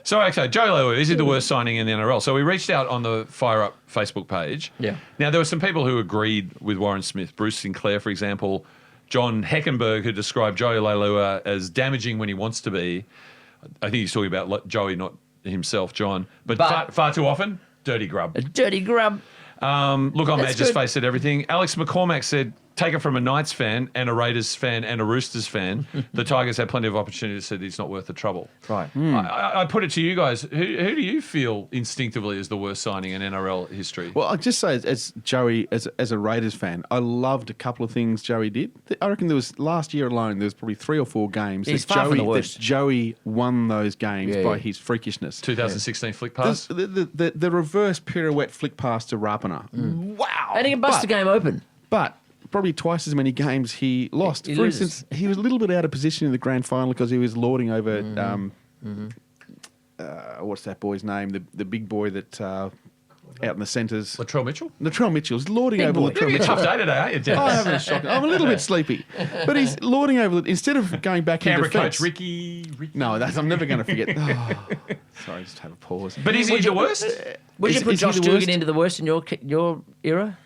So, okay, Joey Leilua, is he the worst signing in the NRL? So we reached out on the Fire Up Facebook page. Yeah. Now, there were some people who agreed with Warren Smith. Bruce Sinclair, for example. John Heckenberg, who described Joey Leilua as damaging when he wants to be. I think he's talking about Joey, not himself, John. But far too often, dirty grub. A dirty grub. Look on Badger's face at everything. Alex McCormack said, take it from a Knights fan and a Raiders fan and a Roosters fan. The Tigers had plenty of opportunity to say he's not worth the trouble. Right. I put it to you guys. Who do you feel instinctively is the worst signing in NRL history? Well, I'll just say, as Joey, as a Raiders fan, I loved a couple of things Joey did. I reckon there was, last year alone, there was probably 3 or 4 games that Joey won those games by his freakishness. 2016 flick pass? The reverse pirouette flick pass to Rapana. Wow. And he can bust the game open. But probably twice as many games he lost. For instance, he was a little bit out of position in the grand final because he was lording over, what's that boy's name? The big boy that out in the centres. Latrell Mitchell? Latrell Mitchell. He's lording over Latrell You're Mitchell. a tough day today, aren't you, Dennis? I'm having a shock. I'm a little bit sleepy. But he's lording over, instead of going back into Canberra defence. coach Ricky. No, I'm never going to forget. Oh, sorry, just have a pause. But is he the worst? Would you put is he Josh the Dugan worst? into the worst in your era?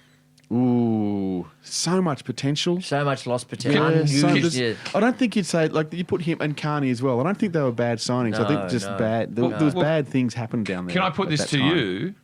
Ooh, so much potential. So much lost potential. I don't think you'd say, like, you put him and Carney as well. I don't think they were bad signings. I think just bad. There was bad things happened down there. Can I put this to you?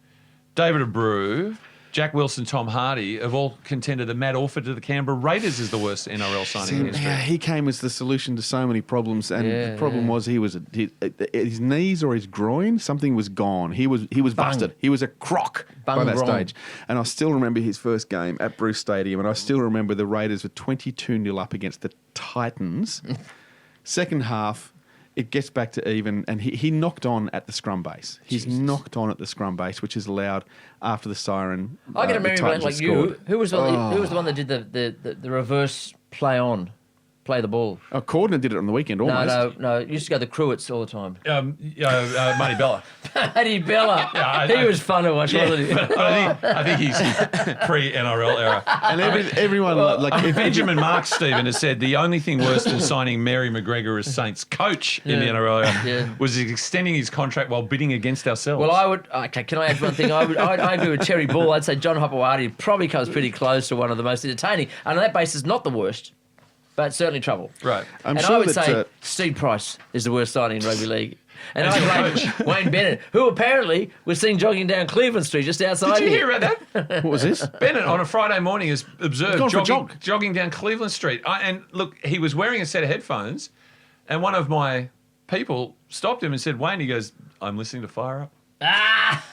David Abreu, Jack Wilson, Tom Hardy have all contended that Matt Orford to the Canberra Raiders is the worst NRL signing in history. Yeah, he came as the solution to so many problems, and the problem was his knees or his groin, something was gone. He was busted. He was a crock by that stage. And I still remember his first game at Bruce Stadium, and I still remember the Raiders were 22-0 up against the Titans. Second half, it gets back to even, and he knocked on at the scrum base. He's knocked on at the scrum base, which is allowed after the siren. I can remember like you. Who was the one that did the reverse play the ball? Oh, Cordner did it on the weekend almost. No. You used to go the Cruets all the time. Marty Bella. Marty Bella. Yeah, he was fun to watch, wasn't he? I think he's pre-NRL era. And everyone, Benjamin Marks, Stephen, has said the only thing worse than signing Mary McGregor as Saints coach in the NRL era was extending his contract while bidding against ourselves. Well, I would. Okay, can I add one thing? I agree with Terry Ball. I'd say John Hopewadi probably comes pretty close to one of the most entertaining, and on that basis, not the worst. But certainly trouble. Right. I would say Steve Price is the worst signing in rugby league. And I blame Wayne Bennett, who apparently was seen jogging down Cleveland Street just outside Did you here. hear about that? What was this? Bennett on a Friday morning is observed jogging down Cleveland Street. And look, he was wearing a set of headphones, and one of my people stopped him and said, Wayne, he goes, I'm listening to Fire Up. Ah!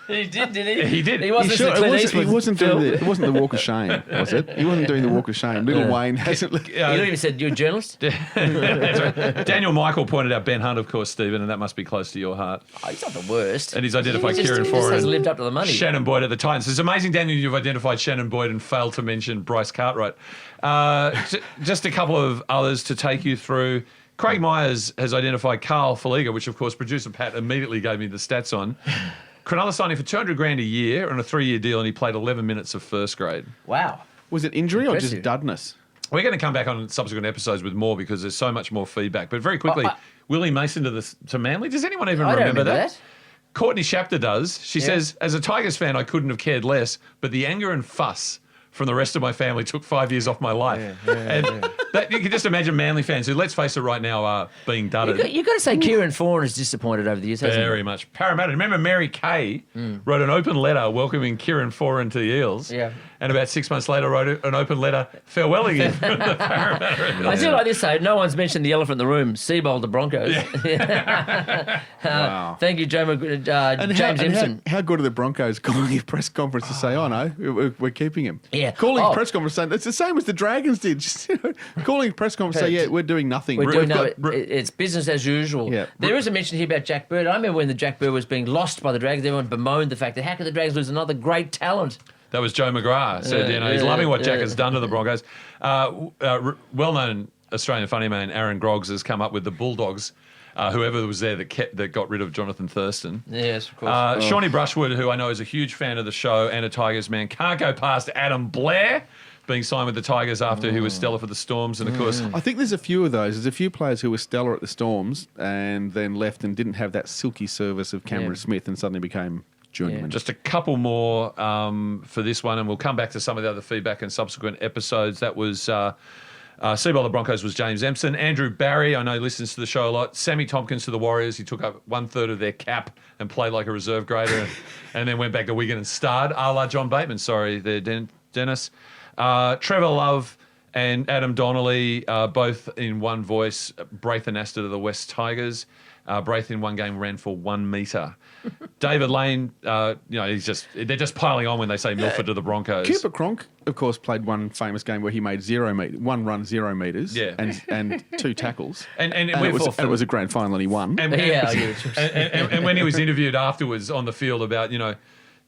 He did he? He did. He wasn't It wasn't the Walk of Shame, was it? He wasn't doing the Walk of Shame. Little Wayne hasn't. You don't even said you're a journalist? Daniel Michael pointed out Ben Hunt, of course, Stephen, and that must be close to your heart. Oh, he's not the worst. And he's identified Kieran He Foran. hasn't lived up to the money. Shannon Boyd at the Titans. It's amazing, Daniel, you've identified Shannon Boyd and failed to mention Bryce Cartwright. Just a couple of others to take you through. Craig Myers has identified Carl Faliga, which, of course, producer Pat immediately gave me the stats on. Cronulla signing for $200,000 a year on a 3-year deal, and he played 11 minutes of first grade. Wow. Was it injury or just dudness? We're going to come back on subsequent episodes with more because there's so much more feedback. But very quickly, Willie Mason to Manly. Does anyone even remember that? Courtney Shapter does. She says, as a Tigers fan, I couldn't have cared less, but the anger and fuss from the rest of my family took 5 years off my life. That, you can just imagine Manly fans who, let's face it right now, are being dudded. You've got to say Kieran Foran is disappointed over the years, hasn't he? Very much. Parramatta. Remember Mary Kay wrote an open letter welcoming Kieran Foran to the Eels. Yeah. And about 6 months later wrote an open letter farewelling him from the Parramatta. I do like this, though. No one's mentioned the elephant in the room, Seabold the Broncos. Wow. Thank you, James Simpson. How good are the Broncos calling his press conference to say, oh, no, we're keeping him? Yeah. Calling his press conference saying, it's the same as the Dragons did. Just, calling press conference say, yeah, we're doing nothing. It's business as usual. Yeah. There is a mention here about Jack Bird. I remember when the Jack Bird was being lost by the Dragons, everyone bemoaned the fact that how could the Dragons lose another great talent? That was Joe McGrath. Said, he's loving what Jack has done to the Broncos. Well-known Australian funny man Aaron Groggs has come up with the Bulldogs. Whoever was there that got rid of Jonathan Thurston. Yes, of course. Shawnee Brushwood, who I know is a huge fan of the show and a Tigers man, can't go past Adam Blair, being signed with the Tigers after he was stellar for the Storms. And, of course... I think there's a few of those. There's a few players who were stellar at the Storms and then left and didn't have that silky service of Cameron Smith and suddenly became journeyman. Just a couple more for this one, and we'll come back to some of the other feedback in subsequent episodes. That was... Seabold the Broncos was James Empson. Andrew Barry, I know he listens to the show a lot. Sammy Tompkins to the Warriors. He took up 1/3 of their cap and played like a reserve grader and then went back to Wigan and starred, a la John Bateman. Sorry there, Dennis. Trevor Love and Adam Donnelly, both in one voice. Braith and Astor to the West Tigers. Braith in one game ran for 1 metre. David Lane, they're just piling on when they say Milford to the Broncos. Cooper Cronk, of course, played one famous game where he made 1 run, 0 metres, and 2 tackles. And it was a grand final and he won. And when he was interviewed afterwards on the field about,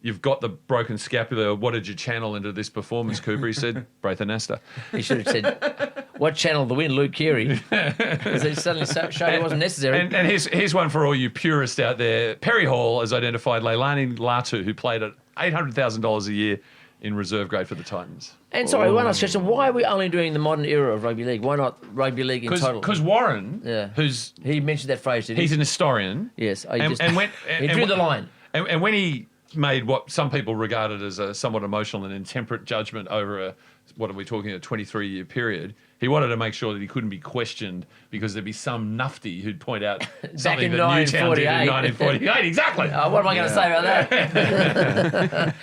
you've got the broken scapula, what did you channel into this performance, Cooper? He said, Braith and Astor. He should have said, what channeled the win, Luke Keary? Because he suddenly showed it wasn't necessary. And here's one for all you purists out there. Perry Hall has identified Leilani Latu, who played at $800,000 a year in reserve grade for the Titans. And sorry, one last question. Why are we only doing the modern era of rugby league? Why not rugby league in total? Because Warren, he mentioned that phrase, didn't he? He's an historian. Yes. He drew the line. And when he made what some people regarded as a somewhat emotional and intemperate judgment over what are we talking, a 23-year period, he wanted to make sure that he couldn't be questioned because there'd be some nufty who'd point out something that Newtown did in 1948. Exactly. What am I going to say about that?